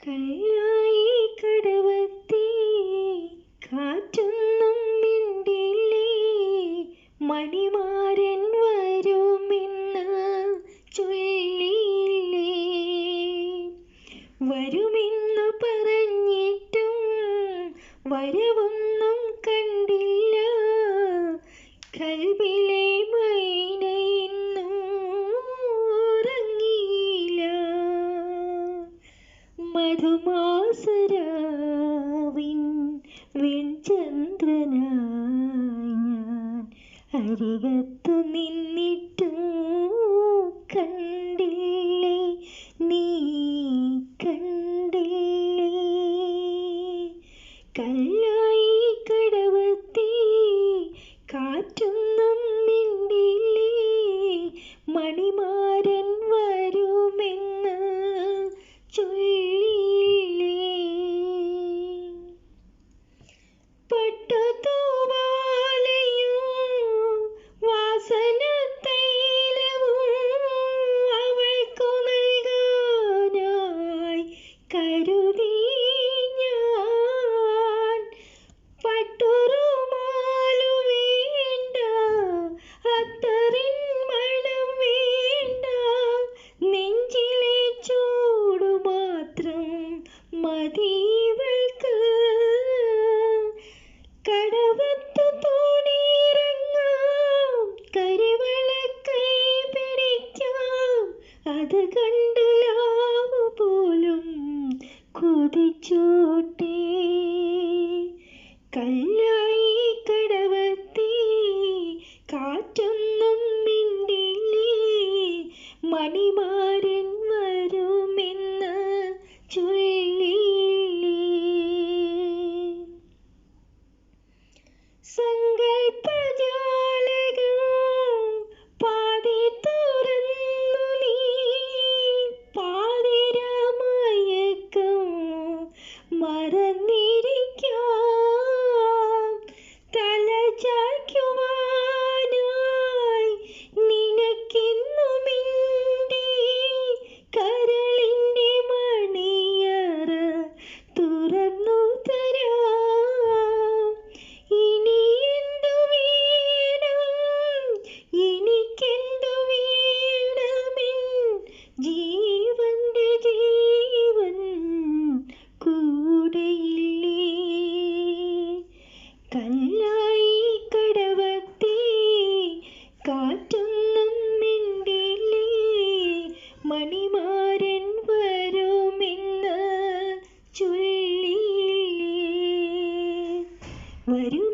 കല്ലായി കടവത്തി കാറ്റൊന്നും മിണ്ടില്ലേ, മണിമാരൻ വരുമെന്ന് ചൊല്ലിയില്ലേ. വരുമെന്നു പറഞ്ഞിട്ടും വരവൊന്നും കണ്ടില്ല, കൽബിലെ മൈന ഇന്നും ഉറങ്ങിയില്ല. മധുമാസരാവിൻ വെൺചന്ദ്രനായി ഞാൻ അരികത്തു നിന്നിട്ടും കണ്ടില്ലേ, നീ കണ്ടില്ലേ. കല്ലായി കടവത്തി കാറ്റൊന്നും മിണ്ടില്ലേ, മണിമാരൻ വരുമെന്ന് ചൊല്ലിയില്ലേ. പട്ടുതൂവാലയും വാസനത്തൈലവും അവൾക്കു നൽകാനായി കരുതി ഞാൻ. പട്ടുറുമാലു വേണ്ട, അത്തറിൻ മണം വേണ്ട, നെഞ്ചിലെ ചൂടു മാത്രം മതിവൾക്ക്. കടവത്തു തോണിയിറങ്ങാം, കരിവളക്കൈ പിടിക്കാം, അത് കണ്ടു ലാവു പോലും കൊതിച്ചോട്ടെ. കല്ലായി കടവത്തി കാറ്റൊന്നും മിണ്ടില്ലേ, മണിമാരൻ വരുമെന്ന് ചൊല്ലിയില്ലേ. സങ്കൽപ്പജാലകം പാതി തുറന്നു നീ, പാതിരാമയക്കം മറന്നിരിക്കാം. തല ചായ്ക്കുവാനായി നിനക്കെന്നുമെൻ്റെ കരളിൻ്റെ മണിയറ തുറന്നു തരാം. ഇനി എന്തു വേണം, എനിക്കെന്തു വേണമെൻ ജീവന്റെ ജീവൻ കൂടെയില്ലേ. കല്ലായി കടവത്തി കാറ്റൊന്നും മിണ്ടില്ലേ, മണിമാരൻ വരുമെന്ന് ചൊല്ലിയില്ലേ. വരും